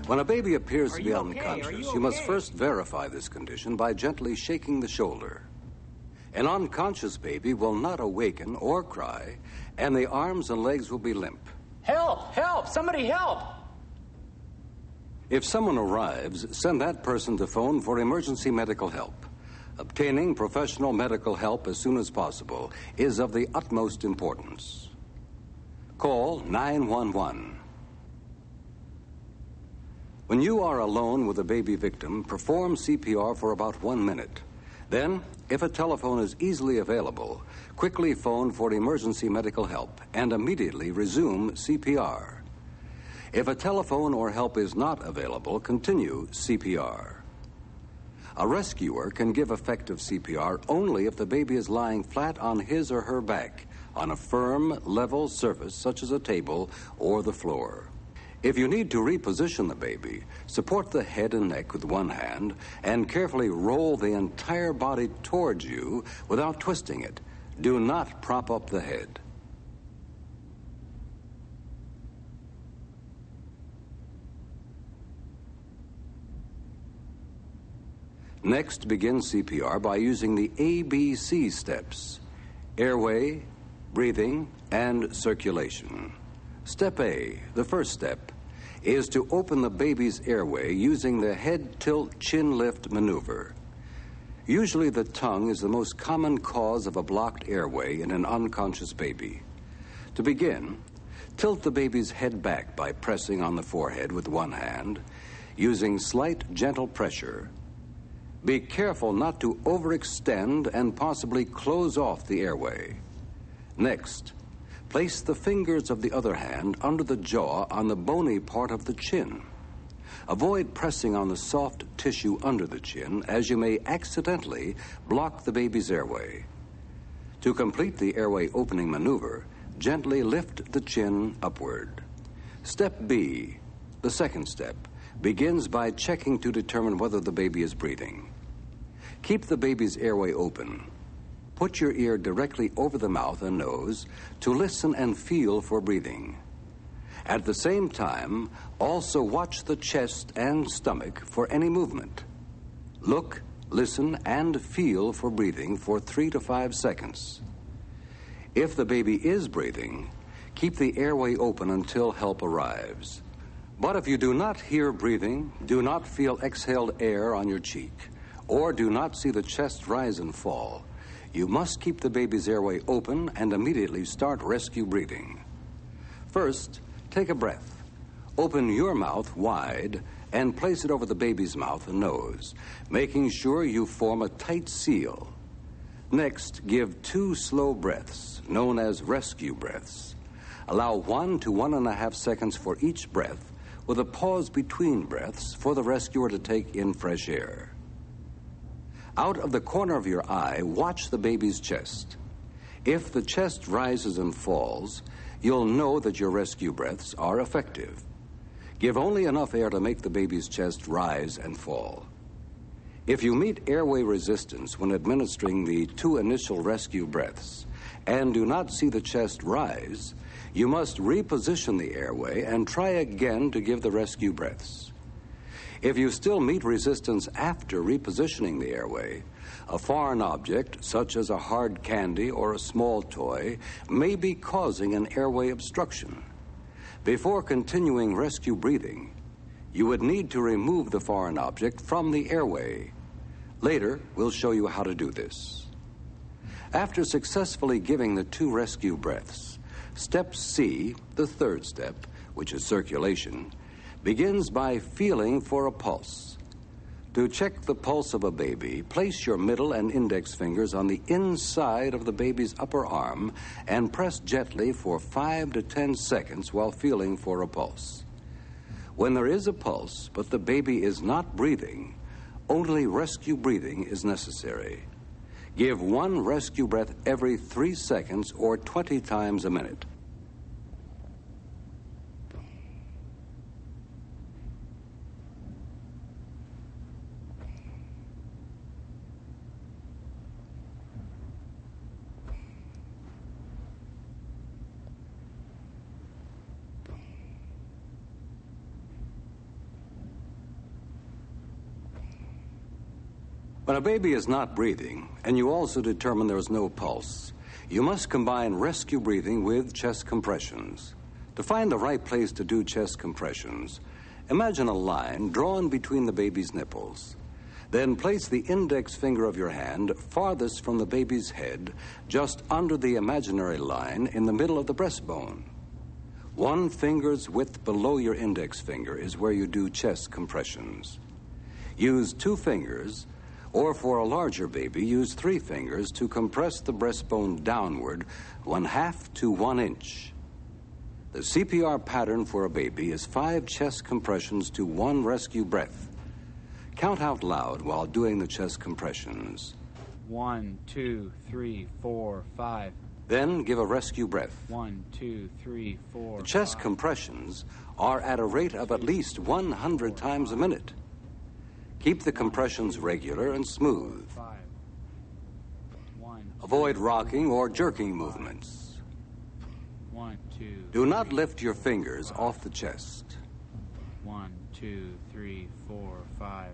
When a baby appears to be okay? unconscious, you must first verify this condition by gently shaking the shoulder. An unconscious baby will not awaken or cry, and the arms and legs will be limp. Help! Help! Somebody help! If someone arrives, send that person to phone for emergency medical help. Obtaining professional medical help as soon as possible is of the utmost importance. Call 911. When you are alone with a baby victim, perform CPR for about 1 minute. Then, if a telephone is easily available, quickly phone for emergency medical help and immediately resume CPR. If a telephone or help is not available, continue CPR. A rescuer can give effective CPR only if the baby is lying flat on his or her back on a firm, level surface such as a table or the floor. If you need to reposition the baby, support the head and neck with one hand and carefully roll the entire body towards you without twisting it. Do not prop up the head. Next, begin CPR by using the ABC steps: airway, breathing, and circulation. Step A, the first step, is to open the baby's airway using the head tilt chin lift maneuver. Usually the tongue is the most common cause of a blocked airway in an unconscious baby. To begin, tilt the baby's head back by pressing on the forehead with one hand, using slight gentle pressure. Be careful not to overextend and possibly close off the airway. Next, place the fingers of the other hand under the jaw on the bony part of the chin. Avoid pressing on the soft tissue under the chin, as you may accidentally block the baby's airway. To complete the airway opening maneuver, gently lift the chin upward. Step B, the second step, begins by checking to determine whether the baby is breathing. Keep the baby's airway open. Put your ear directly over the mouth and nose to listen and feel for breathing. At the same time, also watch the chest and stomach for any movement. Look, listen, and feel for breathing for 3 to 5 seconds. If the baby is breathing, keep the airway open until help arrives. But if you do not hear breathing, do not feel exhaled air on your cheek, or do not see the chest rise and fall, you must keep the baby's airway open and immediately start rescue breathing. First, take a breath. Open your mouth wide and place it over the baby's mouth and nose, making sure you form a tight seal. Next, give 2 slow breaths, known as rescue breaths. Allow 1 to 1.5 seconds for each breath, with a pause between breaths for the rescuer to take in fresh air. Out of the corner of your eye, watch the baby's chest. If the chest rises and falls, you'll know that your rescue breaths are effective. Give only enough air to make the baby's chest rise and fall. If you meet airway resistance when administering the 2 initial rescue breaths and do not see the chest rise, you must reposition the airway and try again to give the rescue breaths. If you still meet resistance after repositioning the airway, a foreign object, such as a hard candy or a small toy, may be causing an airway obstruction. Before continuing rescue breathing, you would need to remove the foreign object from the airway. Later, we'll show you how to do this. After successfully giving the 2 rescue breaths, Step C, the third step, which is circulation, begins by feeling for a pulse. To check the pulse of a baby, place your middle and index fingers on the inside of the baby's upper arm and press gently for 5 to 10 seconds while feeling for a pulse. When there is a pulse, but the baby is not breathing, only rescue breathing is necessary. Give 1 rescue breath every 3 seconds or 20 times a minute. When a baby is not breathing, and you also determine there is no pulse, you must combine rescue breathing with chest compressions. To find the right place to do chest compressions, imagine a line drawn between the baby's nipples. Then place the index finger of your hand farthest from the baby's head, just under the imaginary line in the middle of the breastbone. 1 finger's width below your index finger is where you do chest compressions. Use 2 fingers, or for a larger baby, use 3 fingers to compress the breastbone downward 1/2 to 1 inch. The CPR pattern for a baby is 5 chest compressions to 1 rescue breath. Count out loud while doing the chest compressions. 1, 2, 3, 4, 5. Then give a rescue breath. 1, 2, 3, 4. The chest 5. compressions are at a rate of at least 100 times a minute. Keep the compressions regular and smooth. 5. 1, 2, Avoid rocking or jerking movements. 1, 2. Do not lift your fingers off the chest. 1, 2, 3, 4, 5.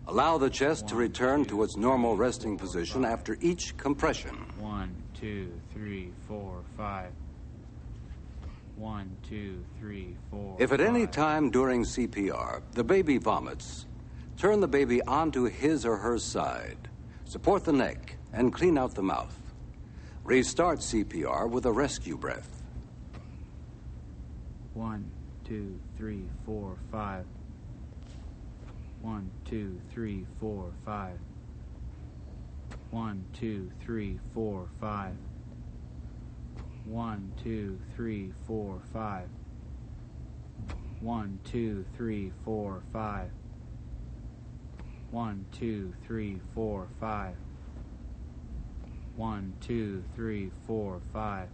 Allow the chest to return to its normal resting position after each compression. 1, 2, 3, 4, 5. 1, 2, 3, 4. If at any 5. time during CPR the baby vomits, turn the baby onto his or her side. Support the neck and clean out the mouth. Restart CPR with a rescue breath. 1, 2, 3, 4, 5. 1, 2, 3, 4, 5. 1, 2, 3, 4, 5. 1, 2, 3, 4, 5. 1, 2, 3, 4, 5. 1, 2, 3, 4, 5. 1, 2, 3, 4, 5.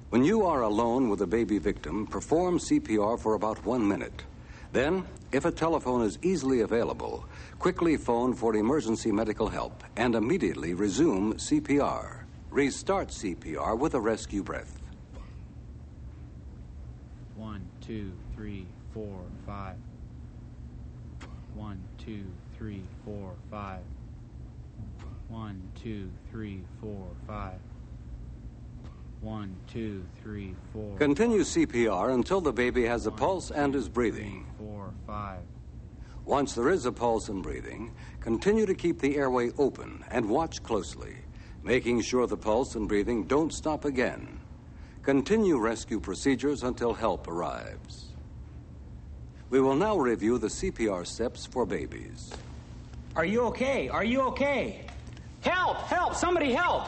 When you are alone with a baby victim, perform CPR for about 1 minute. Then, if a telephone is easily available, quickly phone for emergency medical help and immediately resume CPR. Restart CPR with a rescue breath. 1, 2, 3, 4, 5. 1, 2, 3, 4, 5. 1, 2, 3, 4, 5. 1, 2, 3, 4. Continue CPR until the baby has a 1, pulse and 2, is breathing. 3, 4, 5. Once there is a pulse and breathing, continue to keep the airway open and watch closely, making sure the pulse and breathing don't stop again. Continue rescue procedures until help arrives. We will now review the CPR steps for babies. Are you okay? Are you okay? Help! Help! Somebody help!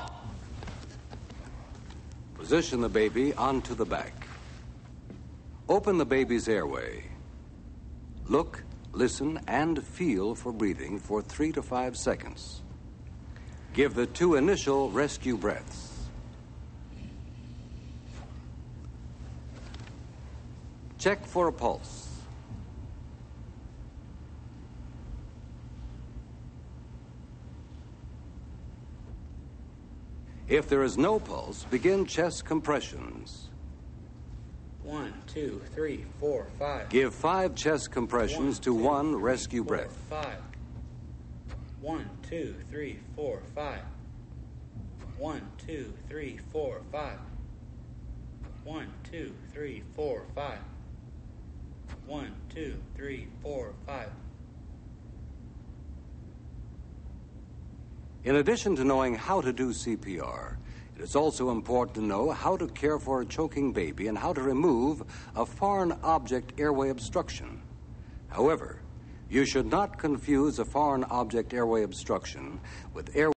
Position the baby onto the back. Open the baby's airway. Look, listen, and feel for breathing for 3 to 5 seconds. Give the 2 initial rescue breaths. Check for a pulse. If there is no pulse, begin chest compressions. 1, 2, 3, 4, 5. Give 5 chest compressions to 1 rescue breath. 5. 1, 2, 3, 4, 5. 1, 2, 3, 4, 5. 1, 2, 3, 4, 5. 1, 2, 3, 4, 5. In addition to knowing how to do CPR, it is also important to know how to care for a choking baby and how to remove a foreign object airway obstruction. However, you should not confuse a foreign object airway obstruction with airway